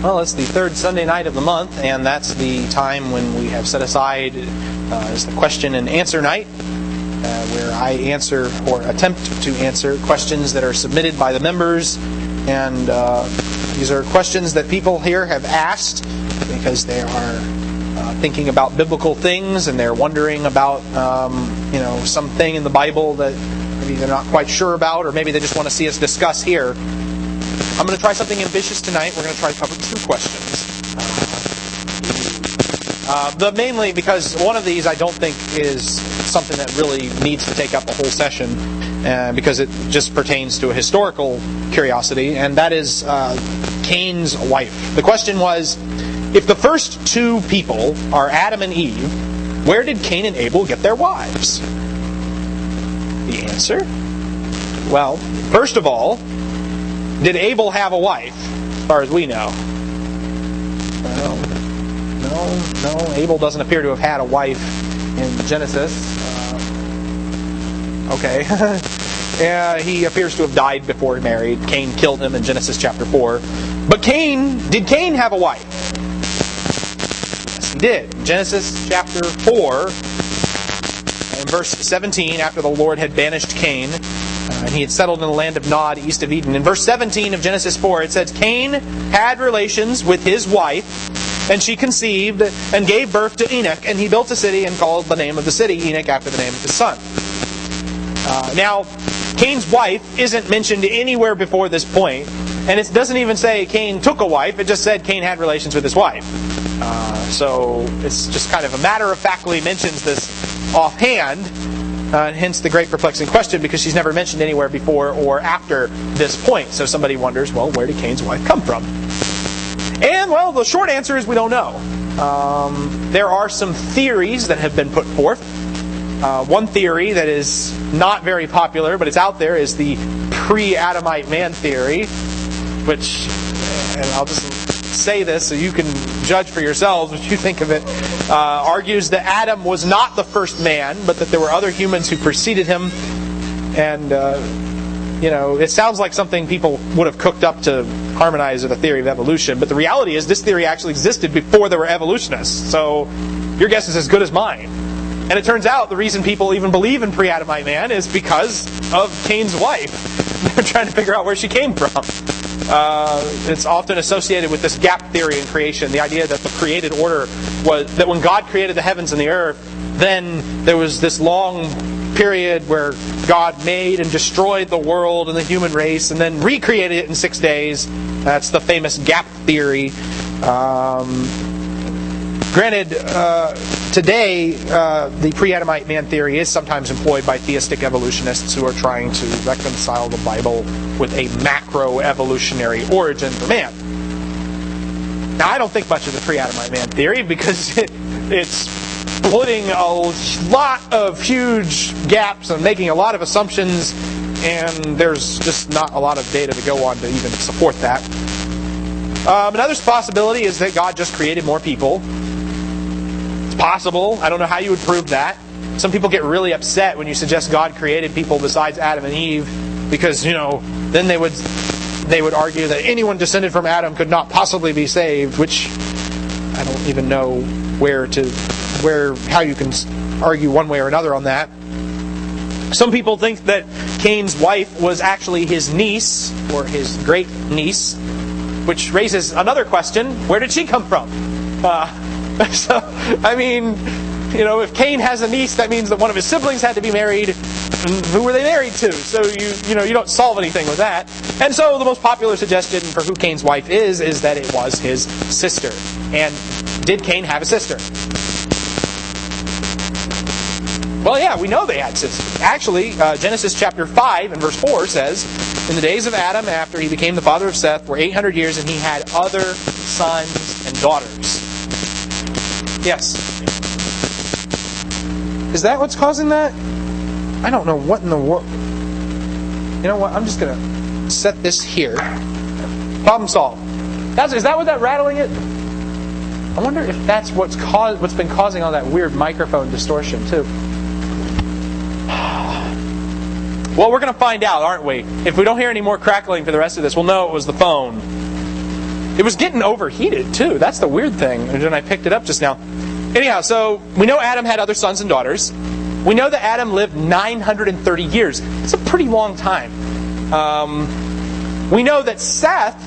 Well, it's the third Sunday night of the month, and that's the time when we have set aside as the question and answer night, where I answer or attempt to answer questions that are submitted by the members. And these are questions that people here have asked because they are thinking about biblical things, and they're wondering about something in the Bible that maybe they're not quite sure about, or maybe they just want to see us discuss here. I'm going to try something ambitious tonight. We're going to try to cover 2 questions. Mainly because one of these I don't think is something that really needs to take up a whole session, because it just pertains to a historical curiosity, and that is Cain's wife. The question was, if the first 2 people are Adam and Eve, where did Cain and Abel get their wives? The answer? Well, first of all, did Abel have a wife, as far as we know? No. Abel doesn't appear to have had a wife in Genesis. He appears to have died before he married. Cain killed him in Genesis chapter 4. But did Cain have a wife? Yes, he did. Genesis chapter 4, in verse 17, after the Lord had banished Cain, and he had settled in the land of Nod, east of Eden. In verse 17 of Genesis 4, it says, Cain had relations with his wife, and she conceived and gave birth to Enoch, and he built a city and called the name of the city Enoch after the name of his son. Now, Cain's wife isn't mentioned anywhere before this point, and it doesn't even say Cain took a wife, it just said Cain had relations with his wife. So it's just kind of a matter-of-factly mentions this offhand, hence the great perplexing question, because she's never mentioned anywhere before or after this point. So somebody wonders, well, where did Cain's wife come from? And, well, the short answer is we don't know. There are some theories that have been put forth. One theory that is not very popular, but it's out there, is the pre-Adamite man theory, which, and I'll just say this so you can judge for yourselves what you think of it, argues that Adam was not the first man, but that there were other humans who preceded him. And, it sounds like something people would have cooked up to harmonize with a theory of evolution, but the reality is this theory actually existed before there were evolutionists. So your guess is as good as mine. And it turns out the reason people even believe in pre-Adamite man is because of Cain's wife. They're trying to figure out where she came from. It's often associated with this gap theory in creation, the idea that the created order was that when God created the heavens and the earth, then there was this long period where God made and destroyed the world and the human race and then recreated it in 6 days. That's the famous gap theory. Granted, today, the pre-Adamite man theory is sometimes employed by theistic evolutionists who are trying to reconcile the Bible with a macro-evolutionary origin for man. Now, I don't think much of the pre-Adamite man theory because it's splitting a lot of huge gaps and making a lot of assumptions, and there's just not a lot of data to go on to even support that. Another possibility is that God just created more people. Possible. I don't know how you would prove that. Some people get really upset when you suggest God created people besides Adam and Eve, because then they would argue that anyone descended from Adam could not possibly be saved, which I don't even know how you can argue one way or another on that. Some people think that Cain's wife was actually his niece or his great niece, which raises another question: where did she come from? So, if Cain has a niece, that means that one of his siblings had to be married. And who were they married to? So you don't solve anything with that. And so the most popular suggestion for who Cain's wife is that it was his sister. And did Cain have a sister? Well, yeah, we know they had sisters. Actually, Genesis chapter 5 and verse 4 says, in the days of Adam, after he became the father of Seth, were 800 years, and he had other sons and daughters. Yes. Is that what's causing that? I don't know what in the world. You know what? I'm just going to set this here. Problem solved. Is that what that rattling it? I wonder if that's what's been causing all that weird microphone distortion too. Well, we're going to find out, aren't we? If we don't hear any more crackling for the rest of this, we'll know it was the phone. It was getting overheated, too. That's the weird thing. And then I picked it up just now. Anyhow, so we know Adam had other sons and daughters. We know that Adam lived 930 years. It's a pretty long time. We know that Seth,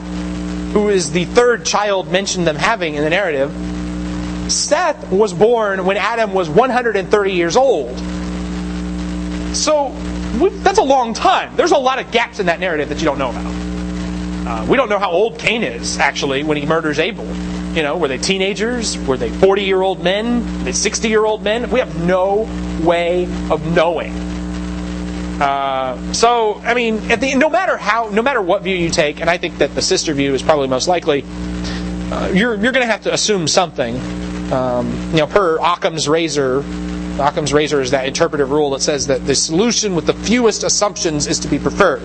who is the third child mentioned them having in the narrative, Seth was born when Adam was 130 years old. So, that's a long time. There's a lot of gaps in that narrative that you don't know about. We don't know how old Cain is, actually, when he murders Abel. Were they teenagers? Were they 40-year-old men? Were they 60-year-old men? We have no way of knowing. No matter what view you take, and I think that the sister view is probably most likely, you're going to have to assume something. Per Occam's razor is that interpretive rule that says that the solution with the fewest assumptions is to be preferred.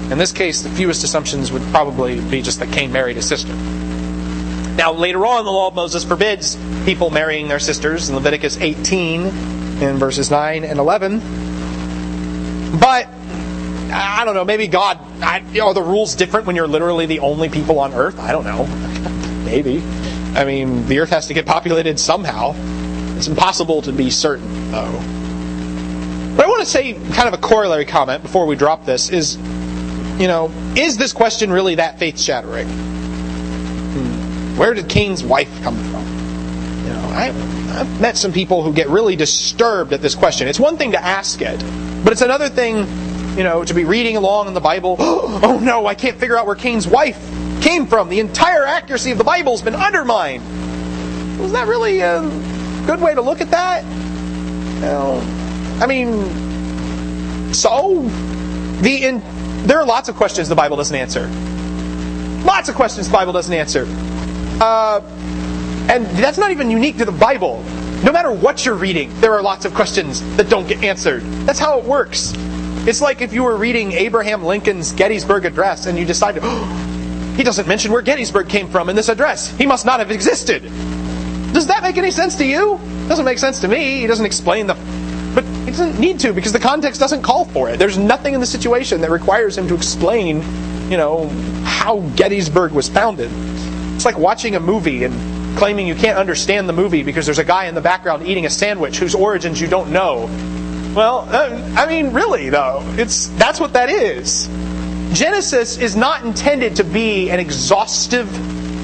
In this case, the fewest assumptions would probably be just that Cain married his sister. Now, later on, the law of Moses forbids people marrying their sisters in Leviticus 18 in verses 9 and 11. But, I don't know, maybe God, are the rules different when you're literally the only people on earth? I don't know. Maybe. The earth has to get populated somehow. It's impossible to be certain, though. But I want to say kind of a corollary comment before we drop this is this question really that faith-shattering? Where did Cain's wife come from? I've met some people who get really disturbed at this question. It's one thing to ask it, but it's another thing, to be reading along in the Bible. Oh no, I can't figure out where Cain's wife came from. The entire accuracy of the Bible has been undermined. Was that really a good way to look at that? There are lots of questions the Bible doesn't answer. Lots of questions the Bible doesn't answer. And that's not even unique to the Bible. No matter what you're reading, there are lots of questions that don't get answered. That's how it works. It's like if you were reading Abraham Lincoln's Gettysburg Address and you decided, he doesn't mention where Gettysburg came from in this address. He must not have existed. Does that make any sense to you? It doesn't make sense to me. He doesn't explain but he doesn't need to because the context doesn't call for it. There's nothing in the situation that requires him to explain, how Gettysburg was founded. It's like watching a movie and claiming you can't understand the movie because there's a guy in the background eating a sandwich whose origins you don't know. Well, really though, that's what that is. Genesis is not intended to be an exhaustive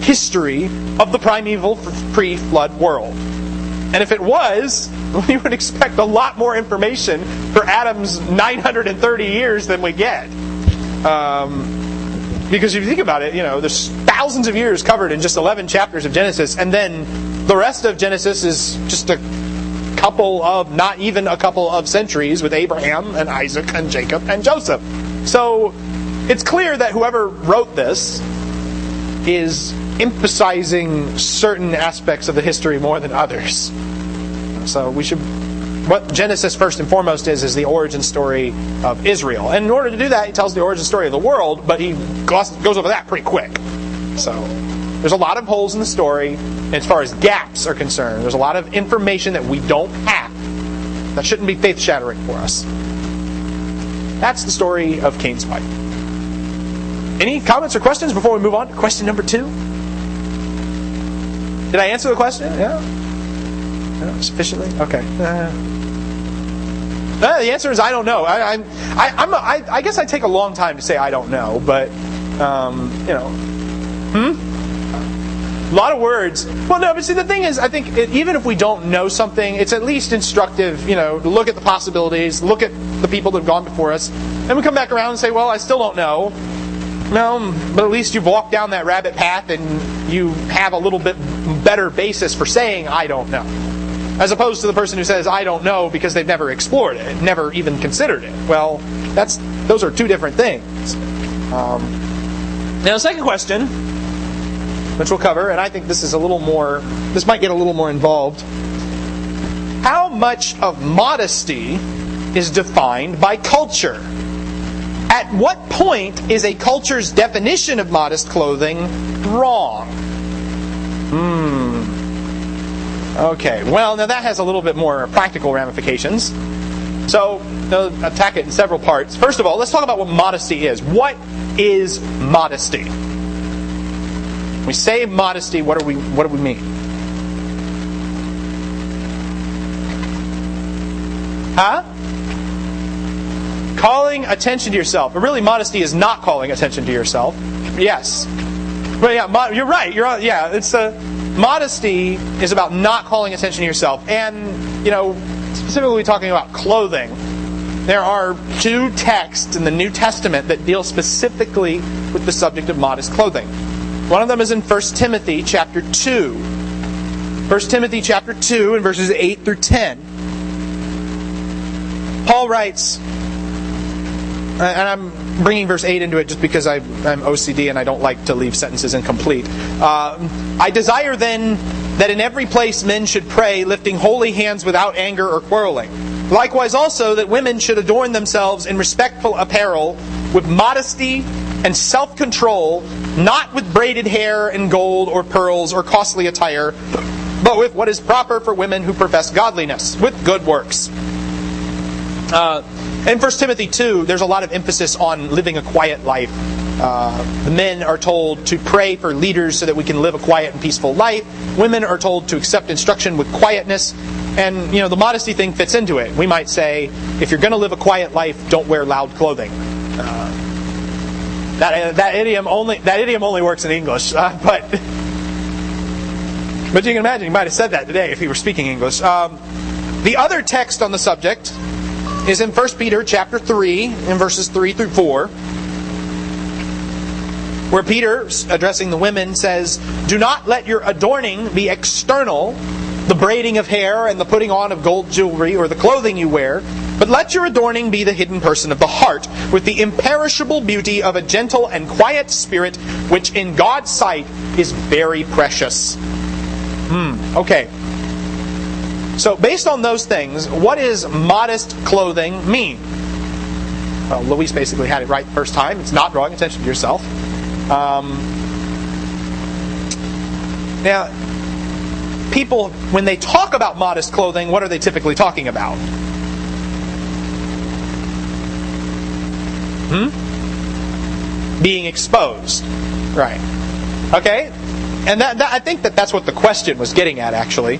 history of the primeval pre-flood world. And if it was, we would expect a lot more information for Adam's 930 years than we get. Because if you think about it, there's thousands of years covered in just 11 chapters of Genesis, and then the rest of Genesis is just not even a couple of centuries with Abraham and Isaac and Jacob and Joseph. So it's clear that whoever wrote this is emphasizing certain aspects of the history more than others. So what Genesis first and foremost is the origin story of Israel. And in order to do that, he tells the origin story of the world, but he goes over that pretty quick. So there's a lot of holes in the story, and as far as gaps are concerned, there's a lot of information that we don't have. That shouldn't be faith-shattering for us. That's the story of Cain's wife. Any comments or questions before we move on to question number 2? Did I answer the question? Yeah? Sufficiently? Okay. The answer is I don't know. I guess I take a long time to say I don't know, but a lot of words. Well, no, but see, the thing is, I think even if we don't know something, it's at least instructive, to look at the possibilities, look at the people that have gone before us, and we come back around and say, well, I still don't know. No, but at least you've walked down that rabbit path and you have a little bit better basis for saying I don't know. As opposed to the person who says I don't know because they've never explored it, never even considered it. Well, those are two different things. Now the second question, which we'll cover, and I think this might get a little more involved. How much of modesty is defined by culture? At what point is a culture's definition of modest clothing wrong? Okay, well, now that has a little bit more practical ramifications. So, I'll attack it in several parts. First of all, let's talk about what modesty is. What is modesty? We say modesty, what do we mean? Huh? Calling attention to yourself. But really, modesty is not calling attention to yourself. Yes. But yeah, you're right. It's modesty is about not calling attention to yourself. And, specifically talking about clothing. There are 2 texts in the New Testament that deal specifically with the subject of modest clothing. One of them is in 1 Timothy chapter 2. 1 Timothy chapter 2 and verses 8 through 10. Paul writes, and I'm bringing verse 8 into it just because I'm OCD and I don't like to leave sentences incomplete. I desire then that in every place men should pray, lifting holy hands without anger or quarreling. Likewise also that women should adorn themselves in respectful apparel, with modesty and self-control, not with braided hair and gold or pearls or costly attire, but with what is proper for women who profess godliness, with good works. In 1 Timothy 2, there's a lot of emphasis on living a quiet life. The men are told to pray for leaders so that we can live a quiet and peaceful life. Women are told to accept instruction with quietness. And, the modesty thing fits into it. We might say, if you're going to live a quiet life, don't wear loud clothing. That idiom only works in English. But you can imagine, he might have said that today if he were speaking English. The other text on the subject is in 1 Peter chapter 3, in verses 3 through 4, where Peter, addressing the women, says, "Do not let your adorning be external, the braiding of hair and the putting on of gold jewelry or the clothing you wear, but let your adorning be the hidden person of the heart, with the imperishable beauty of a gentle and quiet spirit, which in God's sight is very precious." Okay. So, based on those things, what does modest clothing mean? Well, Luis basically had it right the first time. It's not drawing attention to yourself. Now, people, when they talk about modest clothing, what are they typically talking about? Being exposed. Right. Okay? And I think that's what the question was getting at, actually.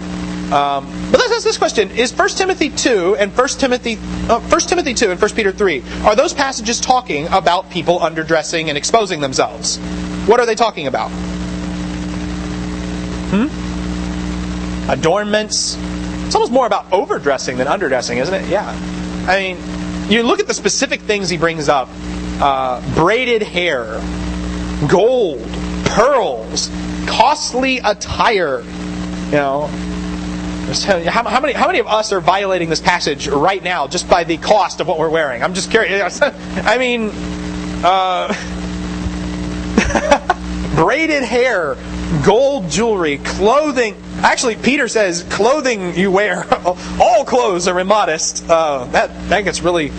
But let's ask this question: is 1 Timothy 2 and 1 Timothy 2 and 1 Peter 3, are those passages talking about people underdressing and exposing themselves? What are they talking about? Adornments. It's almost more about overdressing than underdressing, isn't it? Yeah. I mean, you look at the specific things he brings up: braided hair, gold, pearls, costly attire. How many of us are violating this passage right now just by the cost of what we're wearing? I'm just curious. I mean, braided hair, gold jewelry, clothing. Actually, Peter says, clothing you wear, all clothes are immodest. That gets really...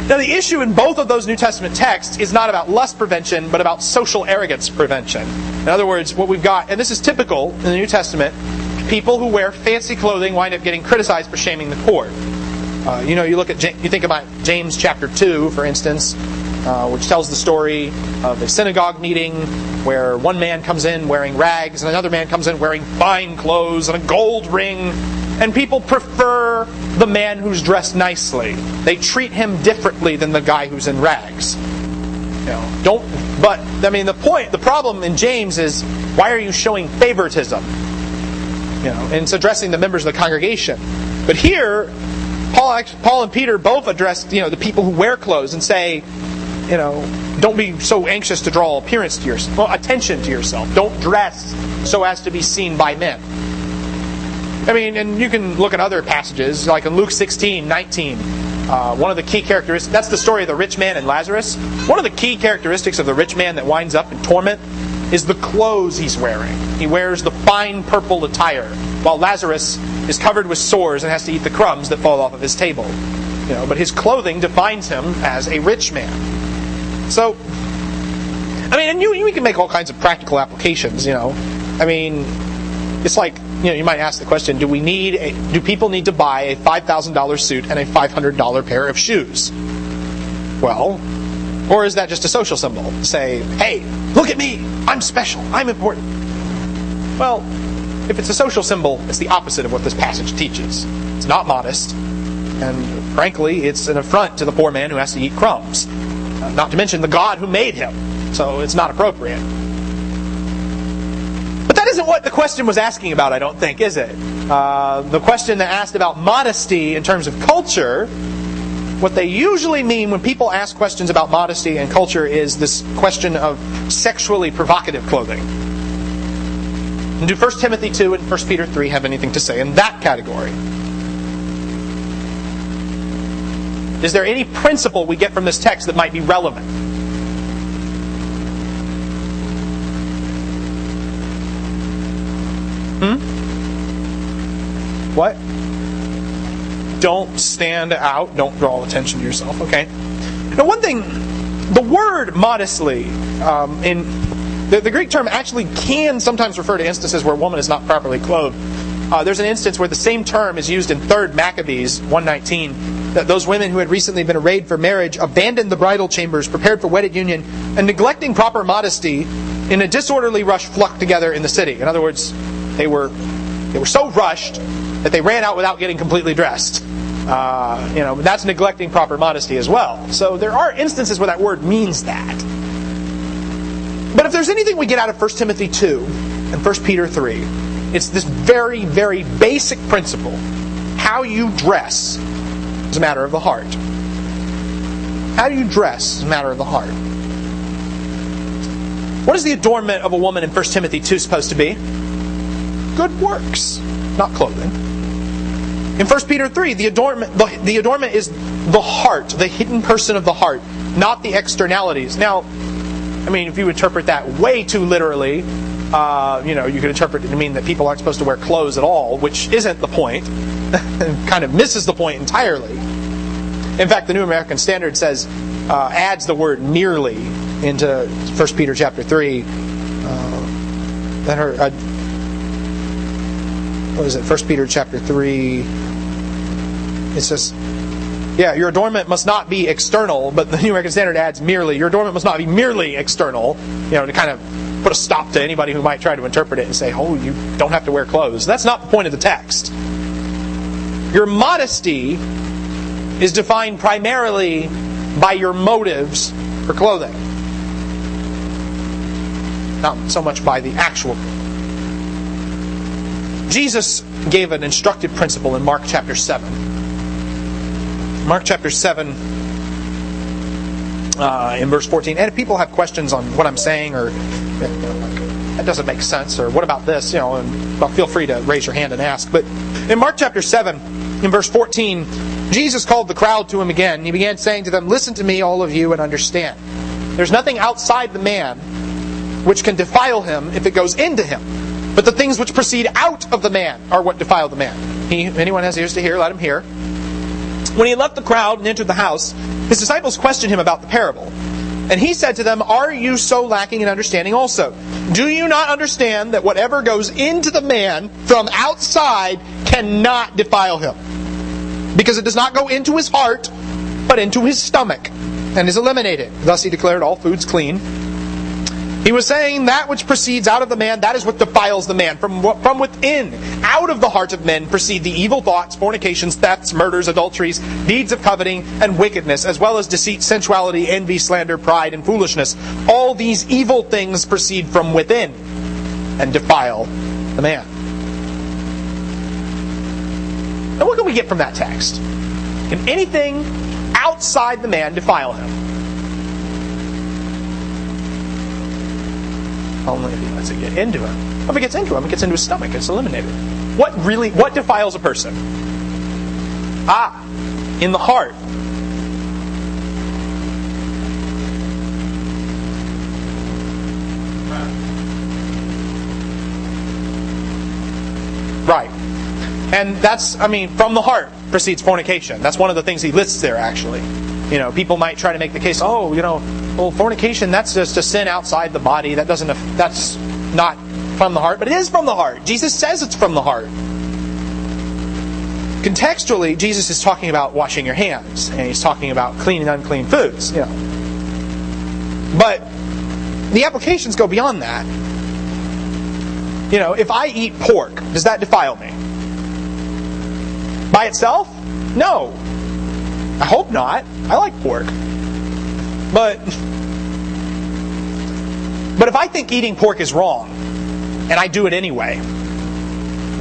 Now, the issue in both of those New Testament texts is not about lust prevention, but about social arrogance prevention. In other words, what we've got, and this is typical in the New Testament, people who wear fancy clothing wind up getting criticized for shaming the poor. You think about James chapter 2, for instance, which tells the story of a synagogue meeting where one man comes in wearing rags and another man comes in wearing fine clothes and a gold ring, and people prefer the man who's dressed nicely. They treat him differently than the guy who's in rags. The problem in James is, why are you showing favoritism? And it's addressing the members of the congregation. But here, Paul and Peter both address the people who wear clothes and say, don't be so anxious to draw attention to yourself. Don't dress so as to be seen by men. I mean, and you can look at other passages, like in Luke 16:19. One of the key characteristics, that's the story of the rich man and Lazarus. One of the key characteristics of the rich man that winds up in torment is the clothes he's wearing. He wears the fine purple attire, while Lazarus is covered with sores and has to eat the crumbs that fall off of his table. But his clothing defines him as a rich man. So, and we can make all kinds of practical applications. It's like, you might ask the question: do people need to buy a $5,000 suit and a $500 pair of shoes? Well, Or is that just a social symbol? To say, hey, look at me, I'm special, I'm important. Well, if it's a social symbol, it's the opposite of what this passage teaches. It's not modest, and frankly, it's an affront to the poor man who has to eat crumbs. Not to mention the God who made him. So it's not appropriate. But that isn't what the question was asking about, I don't think, is it? The question that asked about modesty in terms of culture, what they usually mean when people ask questions about modesty and culture is this question of sexually provocative clothing. And do 1 Timothy 2 and 1 Peter 3 have anything to say in that category? Is there any principle we get from this text that might be relevant? What? Don't stand out. Don't draw attention to yourself. Okay. Now, one thing, the word modestly in the Greek term actually can sometimes refer to instances where a woman is not properly clothed. There's an instance where the same term is used in 3 Maccabees 1:19, that those women who had recently been arrayed for marriage abandoned the bridal chambers, prepared for wedded union, and neglecting proper modesty, in a disorderly rush flocked together in the city. In other words, they were so rushed that they ran out without getting completely dressed. That's neglecting proper modesty as well. So there are instances where that word means that. But if there's anything we get out of 1 Timothy 2 and 1 Peter 3, it's this very, very basic principle. How you dress is a matter of the heart. How you dress is a matter of the heart. What is the adornment of a woman in 1 Timothy 2 supposed to be? Good works, not clothing. In 1 Peter 3, the adornment is the heart, the hidden person of the heart, not the externalities. Now, if you interpret that way too literally, you could interpret it to mean that people aren't supposed to wear clothes at all, which isn't the point. It kind of misses the point entirely. In fact, the New American Standard says, adds the word merely into 1 Peter chapter 3. What is it? 1 Peter chapter 3. It says, your adornment must not be external, but the New American Standard adds merely. Your adornment must not be merely external, to kind of put a stop to anybody who might try to interpret it and say, oh, you don't have to wear clothes. That's not the point of the text. Your modesty is defined primarily by your motives for clothing, not so much by the actual clothing. Jesus gave an instructive principle in Mark chapter 7. Mark chapter 7, in verse 14. And if people have questions on what I'm saying, or that doesn't make sense, or what about this, feel free to raise your hand and ask. But in Mark chapter 7, in verse 14, Jesus called the crowd to him again, and he began saying to them, "Listen to me, all of you, and understand. There's nothing outside the man which can defile him if it goes into him. But the things which proceed out of the man are what defile the man." Anyone has ears to hear, let him hear. When he left the crowd and entered the house, his disciples questioned him about the parable. And he said to them, "Are you so lacking in understanding also? Do you not understand that whatever goes into the man from outside cannot defile him? Because it does not go into his heart, but into his stomach, and is eliminated." Thus he declared all foods clean. He was saying that which proceeds out of the man, that is what defiles the man. From within, out of the heart of men proceed the evil thoughts, fornications, thefts, murders, adulteries, deeds of coveting, and wickedness, as well as deceit, sensuality, envy, slander, pride, and foolishness. All these evil things proceed from within and defile the man. Now what can we get from that text? Can anything outside the man defile him? Only if he lets it get into him. If it gets into him, it gets into his stomach. It's eliminated. What defiles a person? In the heart. Right. And that's, from the heart proceeds fornication. That's one of the things he lists there, actually. People might try to make the case, fornication, that's just a sin outside the body. That's not from the heart. But it is from the heart. Jesus says it's from the heart. Contextually, Jesus is talking about washing your hands. And he's talking about clean and unclean foods. But the applications go beyond that. If I eat pork, does that defile me? By itself? No. I hope not. I like pork. But if I think eating pork is wrong, and I do it anyway,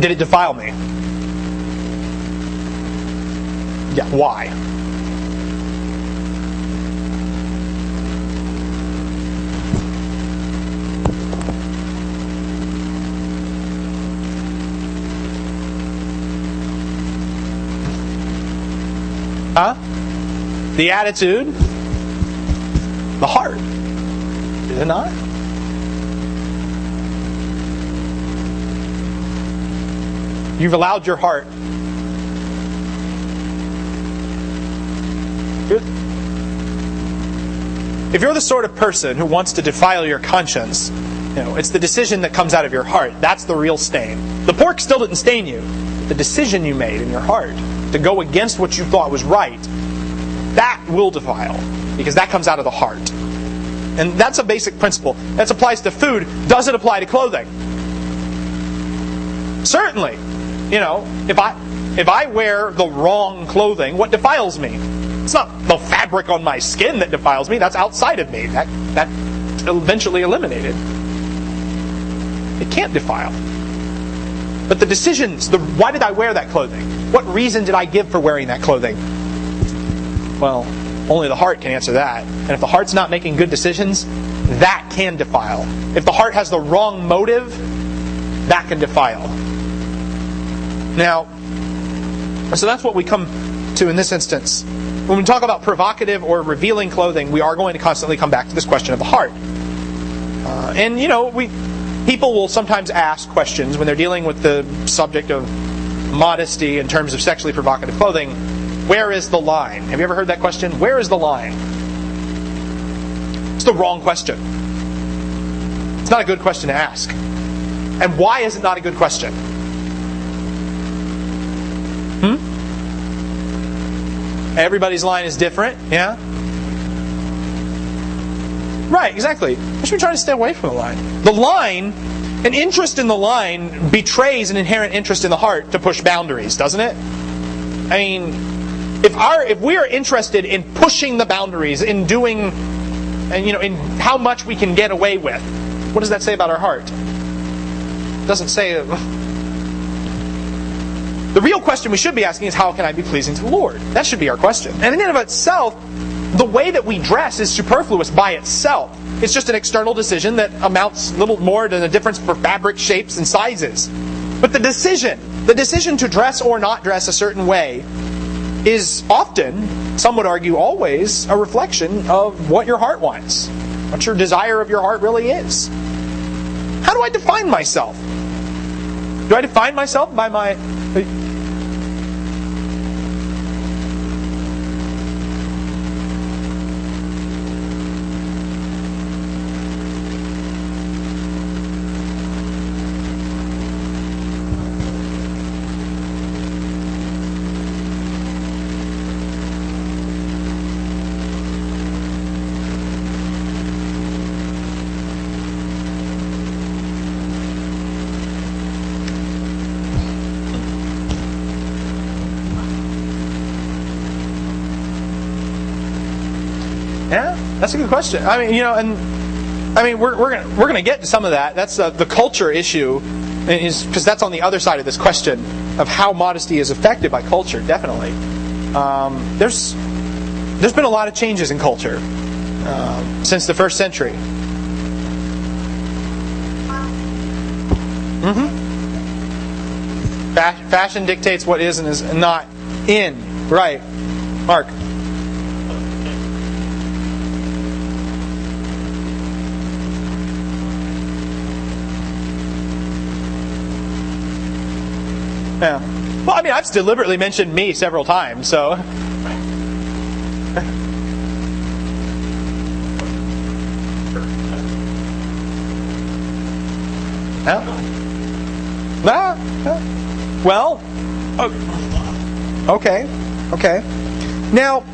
did it defile me? Yeah, why? Huh? The attitude? The heart? Is it not? You've allowed your heart. If you're the sort of person who wants to defile your conscience, it's the decision that comes out of your heart. That's the real stain. The pork still didn't stain you. The decision you made in your heart to go against what you thought was right, that will defile. Because that comes out of the heart. And that's a basic principle. That applies to food. Does it apply to clothing? Certainly. If I wear the wrong clothing, what defiles me? It's not the fabric on my skin that defiles me. That's outside of me. That's eventually eliminated. It can't defile. But the decisions, why did I wear that clothing? What reason did I give for wearing that clothing? Well, only the heart can answer that. And if the heart's not making good decisions, that can defile. If the heart has the wrong motive, that can defile. Now, so that's what we come to in this instance. When we talk about provocative or revealing clothing, we are going to constantly come back to this question of the heart. People will sometimes ask questions when they're dealing with the subject of modesty in terms of sexually provocative clothing. Where is the line? Have you ever heard that question? Where is the line? It's the wrong question. It's not a good question to ask. And why is it not a good question? Everybody's line is different, yeah? Right, exactly. I should be trying to stay away from the line. The line, an interest in the line betrays an inherent interest in the heart to push boundaries, doesn't it? I mean, if we are interested in pushing the boundaries, in doing, in how much we can get away with, what does that say about our heart? It doesn't say. The real question we should be asking is, how can I be pleasing to the Lord? That should be our question. And in and of itself, the way that we dress is superfluous by itself. It's just an external decision that amounts little more than a difference for fabric shapes and sizes. But the decision to dress or not dress a certain way is often, some would argue always, a reflection of what your heart wants. What your desire of your heart really is. How do I define myself? Do I define myself by my... Yeah, that's a good question. I mean, we're gonna get to some of that. That's the culture issue, because that's on the other side of this question of how modesty is affected by culture. Definitely, there's been a lot of changes in culture since the first century. Fashion dictates what is and is not in. Right, Mark. Yeah. Well, I mean, I've deliberately mentioned me several times, so. Well, okay. Now,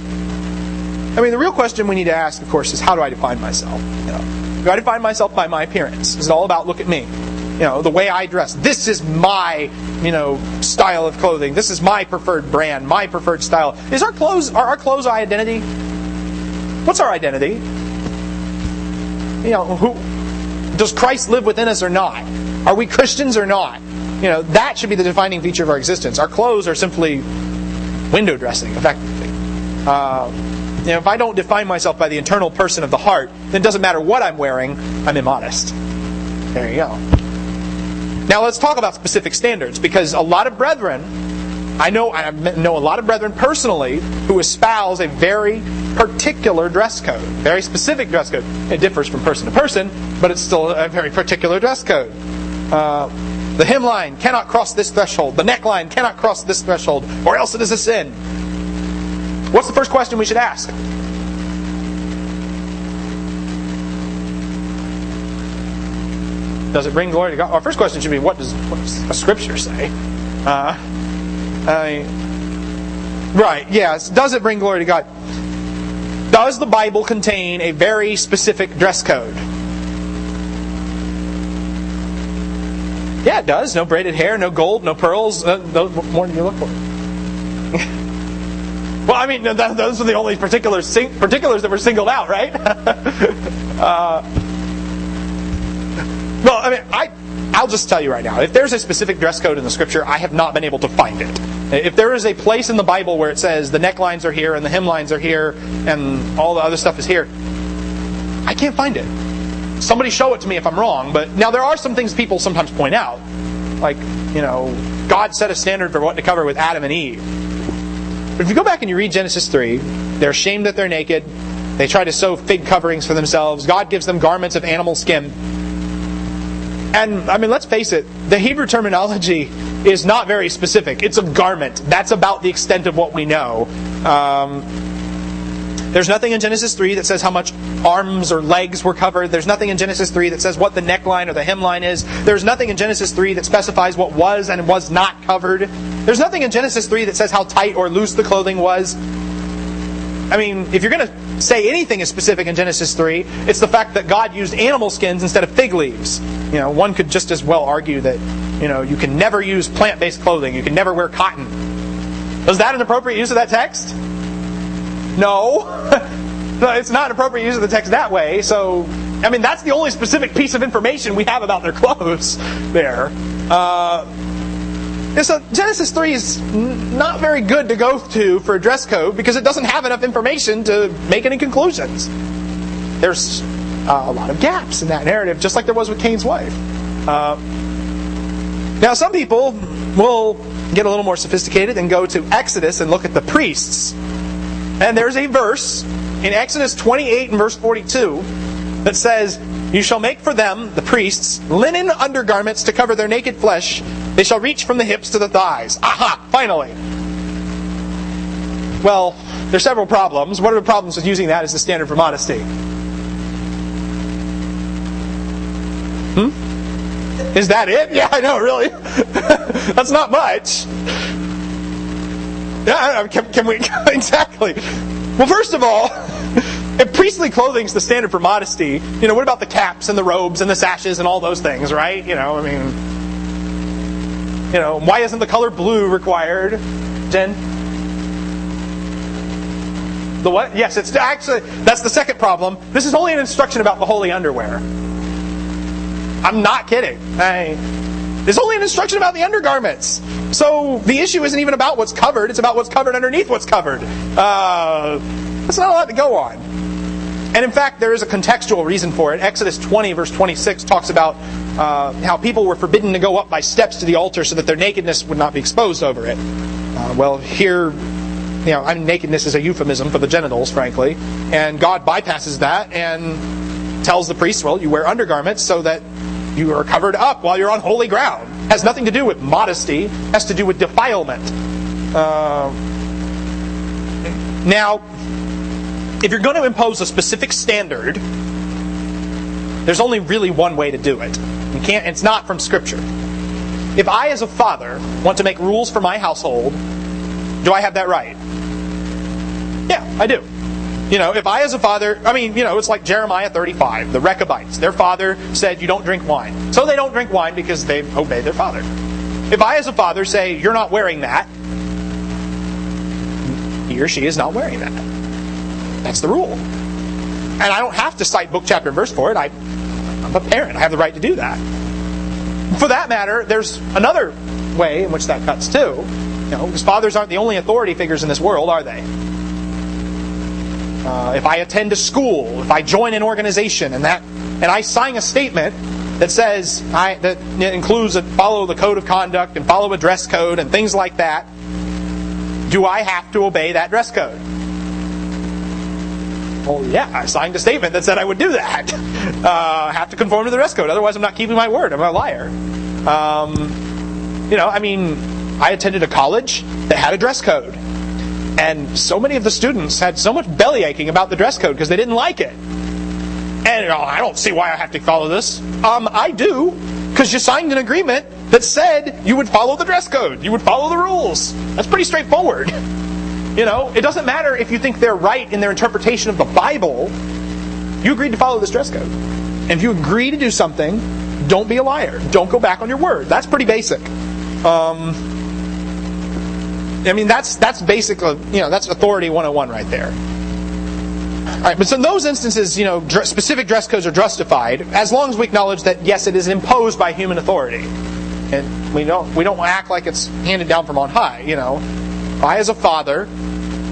I mean, the real question we need to ask, of course, is how do I define myself? Do I define myself by my appearance? Is it all about look at me? The way I dress. This is my, style of clothing. This is my preferred brand, my preferred style. Are our clothes our identity? What's our identity? Does Christ live within us or not? Are we Christians or not? That should be the defining feature of our existence. Our clothes are simply window dressing, effectively. If I don't define myself by the internal person of the heart, then it doesn't matter what I'm wearing, I'm immodest. There you go. Now let's talk about specific standards, because a lot of brethren, I know a lot of brethren personally who espouse a very particular dress code, very specific dress code. It differs from person to person, but it's still a very particular dress code. The hemline cannot cross this threshold. The neckline cannot cross this threshold, or else it is a sin. What's the first question we should ask? Does it bring glory to God? Our first question should be, what does the Scripture say? Right, yes. Does it bring glory to God? Does the Bible contain a very specific dress code? Yeah, it does. No braided hair, no gold, no pearls. No more than you look for. Well, I mean, those are the only particulars that were singled out, right? Well, I mean, I'll just tell you right now. If there's a specific dress code in the Scripture, I have not been able to find it. If there is a place in the Bible where it says the necklines are here and the hemlines are here and all the other stuff is here, I can't find it. Somebody show it to me if I'm wrong. But now there are some things people sometimes point out. Like, God set a standard for what to cover with Adam and Eve. But if you go back and you read Genesis 3, they're ashamed that they're naked. They try to sew fig coverings for themselves. God gives them garments of animal skin. And, I mean, let's face it, the Hebrew terminology is not very specific. It's a garment. That's about the extent of what we know. There's nothing in Genesis 3 that says how much arms or legs were covered. There's nothing in Genesis 3 that says what the neckline or the hemline is. There's nothing in Genesis 3 that specifies what was and was not covered. There's nothing in Genesis 3 that says how tight or loose the clothing was. I mean, if you're going to say anything is specific in Genesis 3, it's the fact that God used animal skins instead of fig leaves. One could just as well argue that, you can never use plant-based clothing. You can never wear cotton. Was that an appropriate use of that text? No. It's not an appropriate use of the text that way. So, I mean, that's the only specific piece of information we have about their clothes there. So Genesis 3 is not very good to go to for a dress code because it doesn't have enough information to make any conclusions. There's a lot of gaps in that narrative, just like there was with Cain's wife. Now, some people will get a little more sophisticated and go to Exodus and look at the priests. And there's a verse in Exodus 28 and verse 42 that says, "You shall make for them, the priests, linen undergarments to cover their naked flesh. They shall reach from the hips to the thighs." Aha! Finally! Well, there's several problems. What are the problems with using that as the standard for modesty? Is that it? Yeah, I know, really. That's not much. Yeah, can we... Exactly. Well, first of all, if priestly clothing is the standard for modesty, what about the caps and the robes and the sashes and all those things, right? Why isn't the color blue required? Jen? The what? Yes, it's actually, that's the second problem. This is only an instruction about the holy underwear. I'm not kidding. It's only an instruction about the undergarments. So the issue isn't even about what's covered, it's about what's covered underneath what's covered. That's not a lot to go on. And in fact, there is a contextual reason for it. Exodus 20 verse 26 talks about how people were forbidden to go up by steps to the altar so that their nakedness would not be exposed over it. Well, here, nakedness is a euphemism for the genitals, frankly. And God bypasses that and tells the priests, well, you wear undergarments so that you are covered up while you're on holy ground. Has nothing to do with modesty. Has to do with defilement. Now, if you're going to impose a specific standard, there's only really one way to do it. It's not from Scripture. If I, as a father, want to make rules for my household, do I have that right? Yeah, I do. If I as a father, it's like Jeremiah 35, the Rechabites. Their father said, you don't drink wine. So they don't drink wine because they obey their father. If I as a father say, you're not wearing that, he or she is not wearing that. That's the rule. And I don't have to cite book, chapter, and verse for it. I'm a parent. I have the right to do that. For that matter, there's another way in which that cuts too. Because fathers aren't the only authority figures in this world, are they? If I attend a school, if I join an organization, and I sign a statement that says that includes follow the code of conduct and follow a dress code and things like that, do I have to obey that dress code? Well, yeah, I signed a statement that said I would do that. I have to conform to the dress code, otherwise I'm not keeping my word. I'm a liar. I attended a college that had a dress code. And so many of the students had so much belly aching about the dress code because they didn't like it. And I don't see why I have to follow this. I do, because you signed an agreement that said you would follow the dress code. You would follow the rules. That's pretty straightforward. It doesn't matter if you think they're right in their interpretation of the Bible. You agreed to follow this dress code. And if you agree to do something, don't be a liar. Don't go back on your word. That's pretty basic. That's basically, that's authority 101 right there. All right, but so in those instances, specific dress codes are justified as long as we acknowledge that, yes, it is imposed by human authority. And we don't act like it's handed down from on high, I, as a father,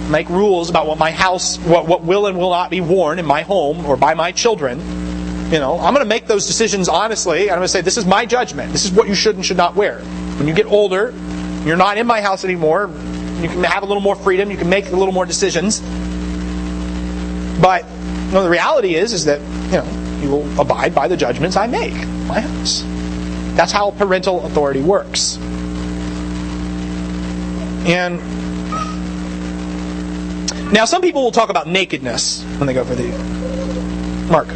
make rules about what my house, what will and will not be worn in my home or by my children. I'm going to make those decisions honestly. And I'm going to say, this is my judgment. This is what you should and should not wear. When you get older, you're not in my house anymore. You can have a little more freedom. You can make a little more decisions. But the reality is that you will abide by the judgments I make in my house. That's how parental authority works. And now some people will talk about nakedness when they go for the Mark.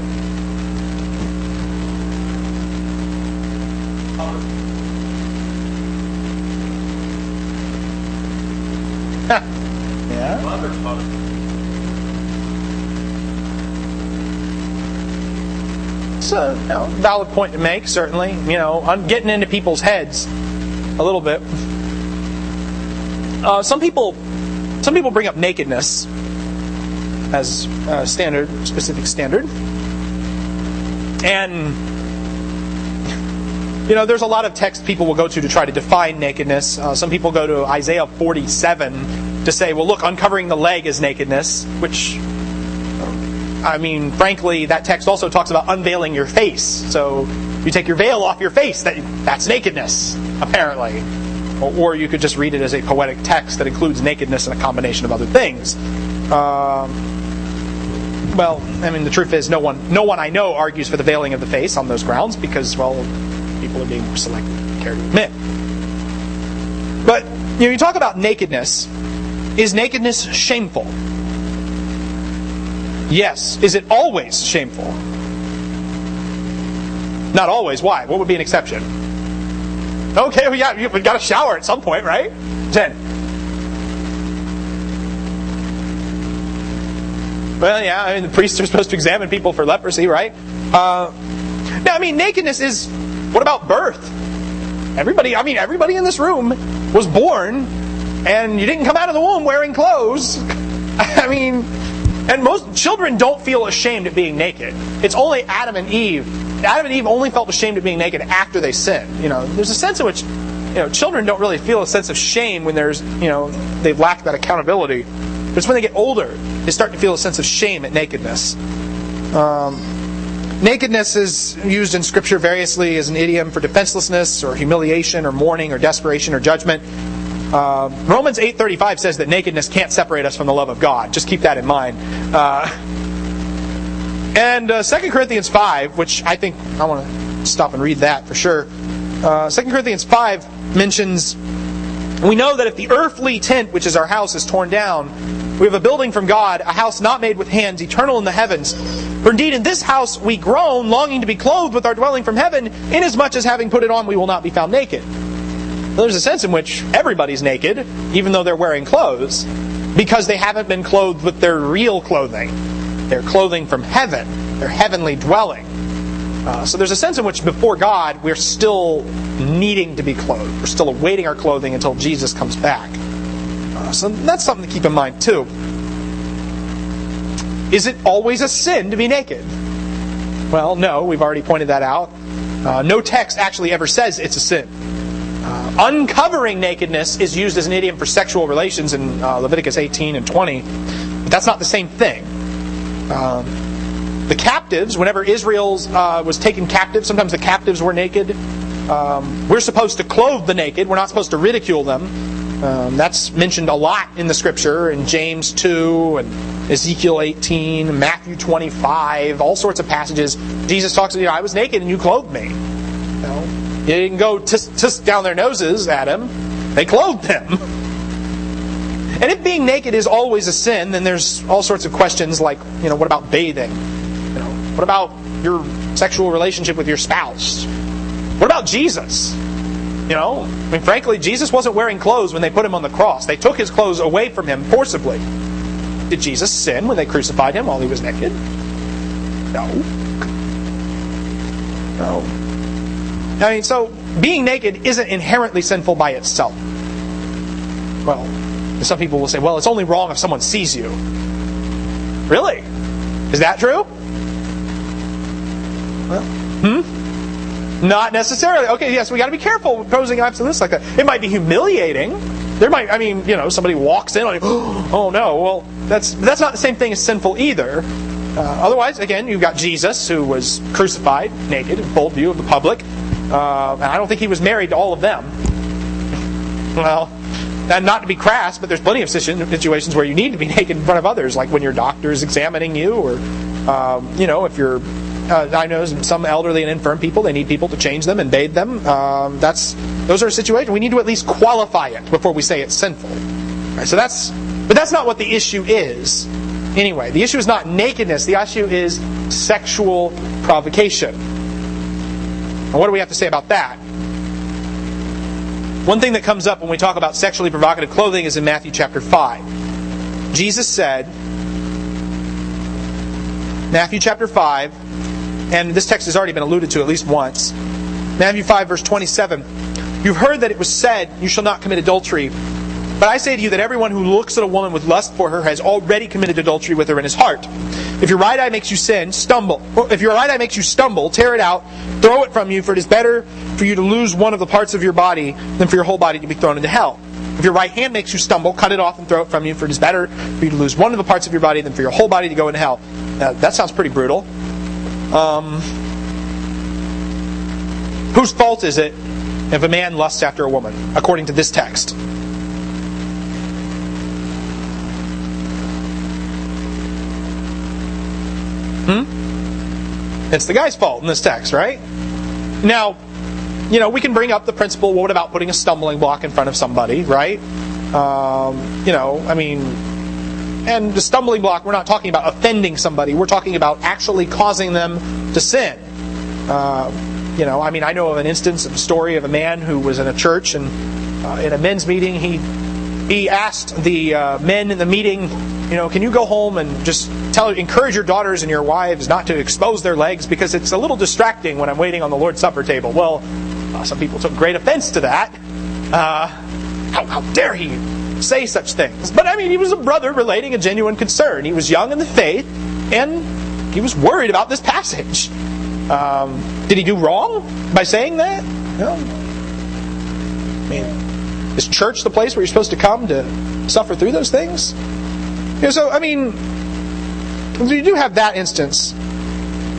Yeah. It's a valid point to make, certainly. I'm getting into people's heads a little bit. Some people bring up nakedness as a specific standard. And there's a lot of text people will go to try to define nakedness. Some people go to Isaiah 47 to say, well, look, uncovering the leg is nakedness, which, frankly, that text also talks about unveiling your face. So you take your veil off your face, that's nakedness, apparently. Or you could just read it as a poetic text that includes nakedness and a combination of other things. The truth is, no one I know argues for the veiling of the face on those grounds because, people are being more selective than care to admit. But you talk about nakedness. Is nakedness shameful? Yes. Is it always shameful? Not always. Why? What would be an exception? Okay, we got to shower at some point, right? 10. Well, yeah, the priests are supposed to examine people for leprosy, right? Nakedness is... What about birth? Everybody in this room was born, and you didn't come out of the womb wearing clothes. And most children don't feel ashamed at being naked. It's only Adam and Eve. Adam and Eve only felt ashamed at being naked after they sinned. There's a sense in which, children don't really feel a sense of shame when they've lacked that accountability. But it's when they get older, they start to feel a sense of shame at nakedness. Nakedness is used in Scripture variously as an idiom for defenselessness or humiliation or mourning or desperation or judgment. Romans 8:35 says that nakedness can't separate us from the love of God. Just keep that in mind. And 2 Corinthians 5, which I think I want to stop and read that for sure. 2 Corinthians 5 mentions, we know that if the earthly tent, which is our house, is torn down, we have a building from God, a house not made with hands, eternal in the heavens. For indeed in this house we groan, longing to be clothed with our dwelling from heaven, inasmuch as having put it on we will not be found naked. There's a sense in which everybody's naked, even though they're wearing clothes. because they haven't been clothed with their real clothing. Their clothing from heaven, their heavenly dwelling. So there's a sense in which before God, we're still needing to be clothed. We're still awaiting our clothing until Jesus comes back. So that's something to keep in mind too. Is it always a sin to be naked? Well, no, we've already pointed that out. No text actually ever says it's a sin. Uncovering nakedness is used as an idiom for sexual relations in Leviticus 18 and 20, but that's not the same thing. The captives, whenever Israel was taken captive, sometimes the captives were naked. We're supposed to clothe the naked. We're not supposed to ridicule them. That's mentioned a lot in the Scripture, in James 2, and Ezekiel 18, Matthew 25, all sorts of passages. Jesus talks about, I was naked and you clothed me. You didn't go tisk down their noses at him. They clothed him. And if being naked is always a sin, then there's all sorts of questions like, what about bathing? What about your sexual relationship with your spouse? What about Jesus? Frankly, Jesus wasn't wearing clothes when they put him on the cross. They took his clothes away from him forcibly. Did Jesus sin when they crucified him while he was naked? No. So being naked isn't inherently sinful by itself. Well, some people will say, well, it's only wrong if someone sees you. Really? Is that true? Well, not necessarily. Okay, yes, we got to be careful posing absolutes like that. It might be humiliating. There might, somebody walks in, like, oh no. Well, that's not the same thing as sinful either. Otherwise, again, you've got Jesus who was crucified naked in full view of the public, and I don't think he was married to all of them. Well, and not to be crass, but there's plenty of situations where you need to be naked in front of others, like when your doctor is examining you, or if you're. I know some elderly and infirm people, they need people to change them and bathe them. Those are situations. We need to at least qualify it before we say it's sinful. Right, but that's not what the issue is. Anyway, the issue is not nakedness. The issue is sexual provocation. And what do we have to say about that? One thing that comes up when we talk about sexually provocative clothing is in Matthew chapter 5. Jesus said, Matthew chapter 5, and this text has already been alluded to at least once. Matthew 5, verse 27. You've heard that it was said, you shall not commit adultery. But I say to you that everyone who looks at a woman with lust for her has already committed adultery with her in his heart. If your right eye makes you stumble, tear it out, throw it from you, for it is better for you to lose one of the parts of your body than for your whole body to be thrown into hell. If your right hand makes you stumble, cut it off and throw it from you, for it is better for you to lose one of the parts of your body than for your whole body to go into hell. That sounds pretty brutal. Whose fault is it if a man lusts after a woman, according to this text? It's the guy's fault in this text, right? Now, we can bring up the principle, what about putting a stumbling block in front of somebody, right? And the stumbling block, we're not talking about offending somebody. We're talking about actually causing them to sin. I know of an instance of a story of a man who was in a church, and in a men's meeting, he asked the men in the meeting, can you go home and just encourage your daughters and your wives not to expose their legs because it's a little distracting when I'm waiting on the Lord's Supper table. Well, some people took great offense to that. How dare he say such things? But he was a brother relating a genuine concern. He was young in the faith, and he was worried about this passage. Did he do wrong by saying that? No. Is church the place where you're supposed to come to suffer through those things? You do have that instance.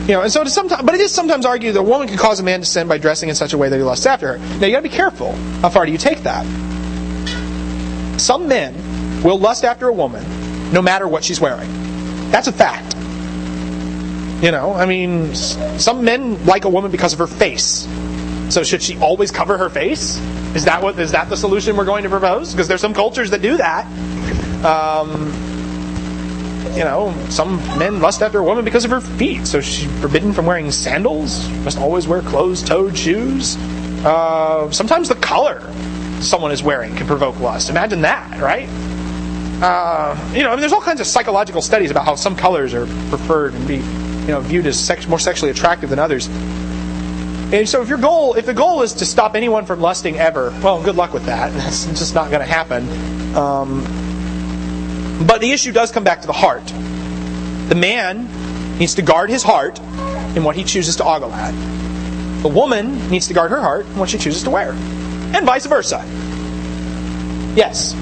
And so but it is sometimes argued that a woman can cause a man to sin by dressing in such a way that he lusts after her. Now you got to be careful. How far do you take that? Some men will lust after a woman no matter what she's wearing. That's a fact. Some men like a woman because of her face. So should she always cover her face? Is that the solution we're going to propose? Because there's some cultures that do that. Some men lust after a woman because of her feet. So she's forbidden from wearing sandals. Must always wear closed-toed shoes. Sometimes the color someone is wearing can provoke lust. Imagine that, right? there's all kinds of psychological studies about how some colors are preferred and be, viewed as more sexually attractive than others. And so if the goal is to stop anyone from lusting ever, well, good luck with that. That's just not going to happen. But the issue does come back to the heart. The man needs to guard his heart in what he chooses to ogle at. The woman needs to guard her heart in what she chooses to wear. And vice versa. Yes?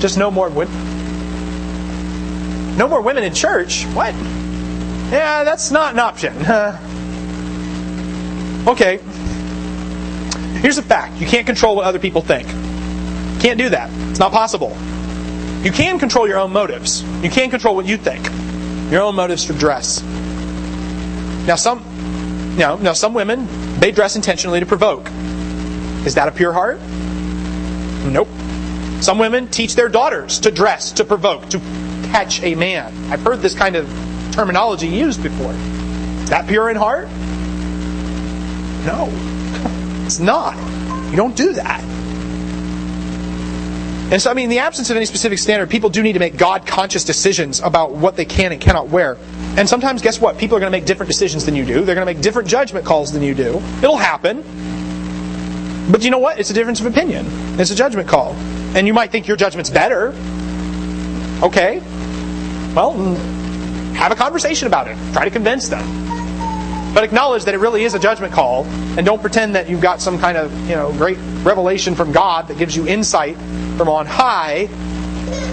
Just no more women? No more women in church? What? Yeah, that's not an option. Okay. Here's a fact. You can't control what other people think. You can't do that. It's not possible. You can control your own motives. You can control what you think. Your own motives for dress. Now some women, they dress intentionally to provoke. Is that a pure heart? Nope. Some women teach their daughters to dress to provoke, to catch a man. I've heard this kind of terminology used before. Is that pure in heart? No. It's not. You don't do that. And so, in the absence of any specific standard, people do need to make God-conscious decisions about what they can and cannot wear. And sometimes, guess what? People are going to make different decisions than you do. They're going to make different judgment calls than you do. It'll happen. But you know what? It's a difference of opinion. It's a judgment call. And you might think your judgment's better. Okay. Well, have a conversation about it. Try to convince them. But acknowledge that it really is a judgment call, and don't pretend that you've got some kind of, great revelation from God that gives you insight from on high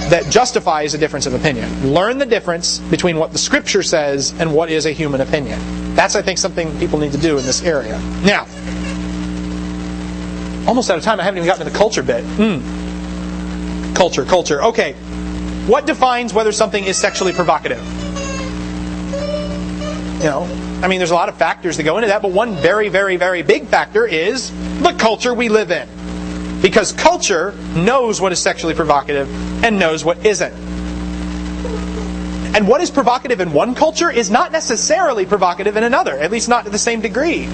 that justifies a difference of opinion. Learn the difference between what the Scripture says and what is a human opinion. That's, I think, something people need to do in this area. Now, almost out of time. I haven't even gotten to the culture bit. Culture. Okay. What defines whether something is sexually provocative? There's a lot of factors that go into that, but one very, very, very big factor is the culture we live in. Because culture knows what is sexually provocative and knows what isn't. And what is provocative in one culture is not necessarily provocative in another, at least not to the same degree.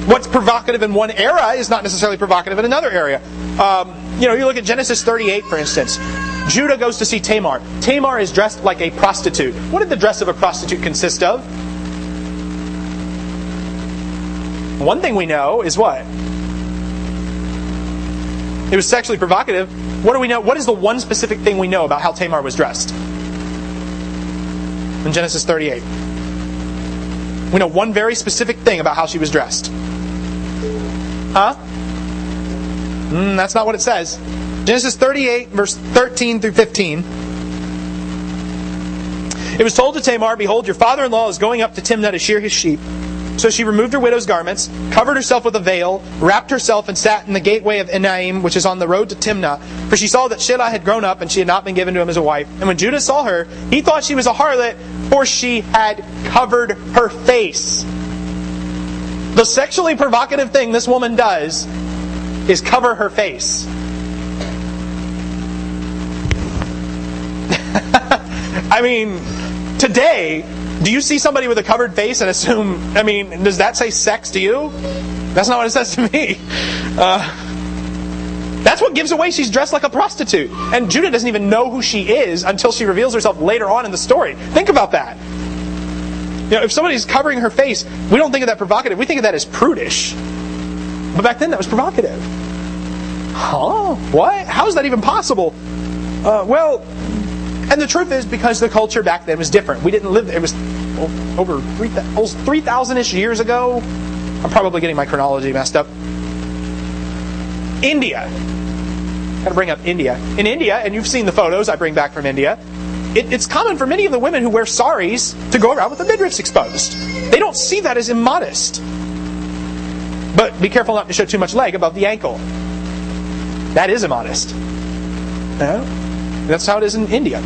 What's provocative in one era is not necessarily provocative in another area. You look at Genesis 38, for instance. Judah goes to see Tamar. Tamar is dressed like a prostitute. What did the dress of a prostitute consist of? One thing we know is what? It was sexually provocative. What do we know? What is the one specific thing we know about how Tamar was dressed? In Genesis 38. We know one very specific thing about how she was dressed. Huh? That's not what it says. Genesis 38, verse 13 through 15. It was told to Tamar, "Behold, your father-in-law is going up to Timnah to shear his sheep." So she removed her widow's garments, covered herself with a veil, wrapped herself, and sat in the gateway of Enaim, which is on the road to Timnah. For she saw that Shelah had grown up, and she had not been given to him as a wife. And when Judah saw her, he thought she was a harlot, for she had covered her face. The sexually provocative thing this woman does is cover her face. Today, do you see somebody with a covered face and assume, does that say sex to you? That's not what it says to me. That's what gives away she's dressed like a prostitute. And Judah doesn't even know who she is until she reveals herself later on in the story. Think about that. If somebody's covering her face, we don't think of that provocative. We think of that as prudish. But back then that was provocative. Huh? What? How is that even possible? And the truth is, because the culture back then was different. We didn't live there. It was over 3,000-ish years ago. I'm probably getting my chronology messed up. India. Got to bring up India. In India, and you've seen the photos I bring back from India, it's common for many of the women who wear saris to go around with their midriffs exposed. They don't see that as immodest. But be careful not to show too much leg above the ankle. That is immodest. That's how it is in India.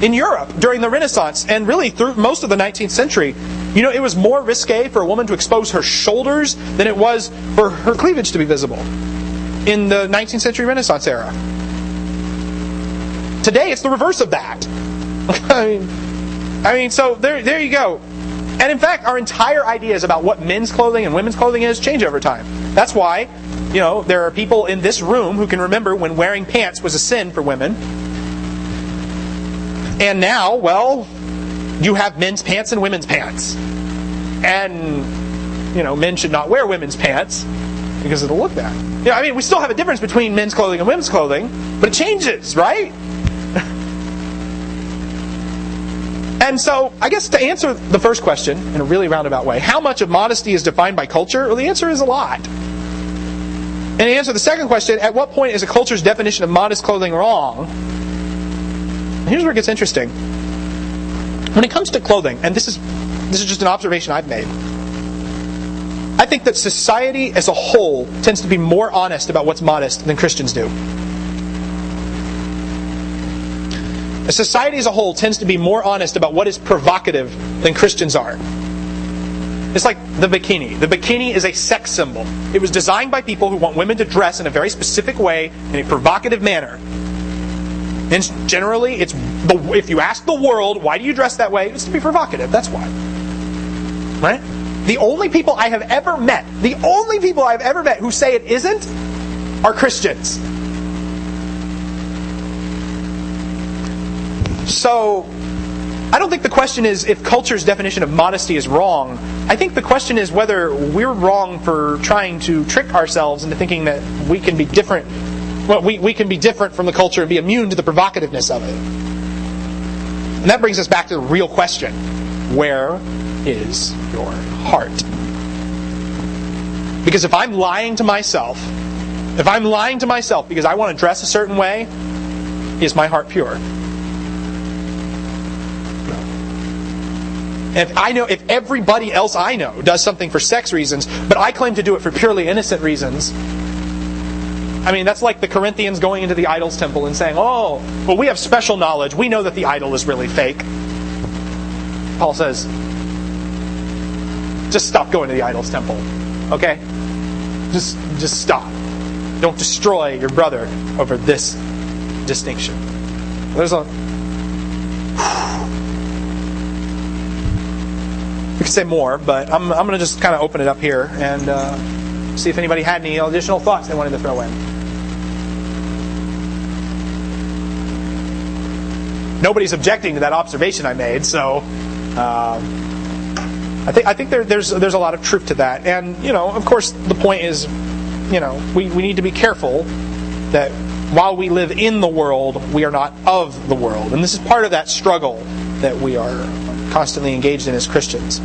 In Europe, during the Renaissance, and really through most of the 19th century, it was more risque for a woman to expose her shoulders than it was for her cleavage to be visible in the 19th century Renaissance era. Today, it's the reverse of that. So there you go. And in fact, our entire ideas about what men's clothing and women's clothing is change over time. That's why, there are people in this room who can remember when wearing pants was a sin for women. And now, you have men's pants and women's pants. And, men should not wear women's pants because it'll look bad. We still have a difference between men's clothing and women's clothing, but it changes, right? And so, I guess to answer the first question in a really roundabout way, how much of modesty is defined by culture? Well, the answer is a lot. And to answer the second question, at what point is a culture's definition of modest clothing wrong? Here's where it gets interesting. When it comes to clothing, and this is just an observation I've made, I think that society as a whole tends to be more honest about what's modest than Christians do. Society as a whole tends to be more honest about what is provocative than Christians are. It's like the bikini. The bikini is a sex symbol. It was designed by people who want women to dress in a very specific way, in a provocative manner. And generally, if you ask the world, why do you dress that way? It's to be provocative. That's why. Right? The only people I have ever met who say it isn't are Christians. So, I don't think the question is if culture's definition of modesty is wrong. I think the question is whether we're wrong for trying to trick ourselves into thinking that we can be different. Well, we can be different from the culture and be immune to the provocativeness of it. And that brings us back to the real question. Where is your heart? Because if I'm lying to myself because I want to dress a certain way, is my heart pure? If everybody else I know does something for sex reasons, but I claim to do it for purely innocent reasons, that's like the Corinthians going into the idol's temple and saying, we have special knowledge. We know that the idol is really fake. Paul says, just stop going to the idol's temple. Okay? Just stop. Don't destroy your brother over this distinction. We could say more, but I'm going to just kind of open it up here and see if anybody had any additional thoughts they wanted to throw in. Nobody's objecting to that observation I made, so I think there's a lot of truth to that. And of course, the point is, we need to be careful that while we live in the world, we are not of the world, and this is part of that struggle that we are constantly engaged in as Christians.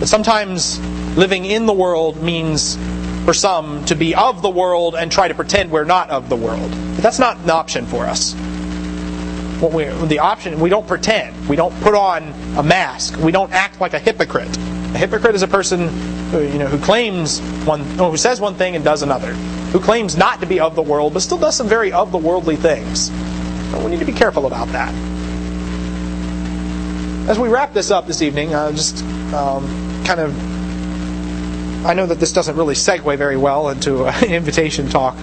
But sometimes living in the world means, for some, to be of the world and try to pretend we're not of the world. But that's not an option for us. We don't pretend. We don't put on a mask. We don't act like a hypocrite. A hypocrite is a person who claims who says one thing and does another. Who claims not to be of the world, but still does some very of the worldly things. But we need to be careful about that. As we wrap this up this evening, I know that this doesn't really segue very well into an invitation talk,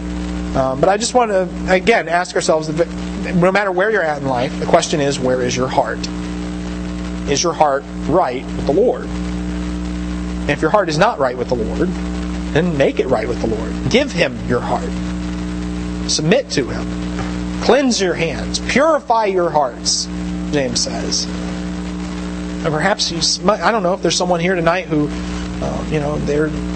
but I just want to, again, ask ourselves, no matter where you're at in life, the question is, where is your heart? Is your heart right with the Lord? And if your heart is not right with the Lord, then make it right with the Lord. Give Him your heart. Submit to Him. Cleanse your hands. Purify your hearts, James says. And perhaps I don't know if there's someone here tonight who,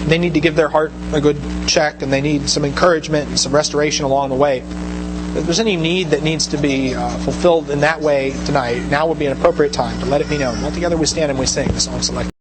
they need to give their heart a good check and they need some encouragement and some restoration along the way. If there's any need that needs to be fulfilled in that way tonight, now would be an appropriate time to let it be known. All together we stand and we sing the song select.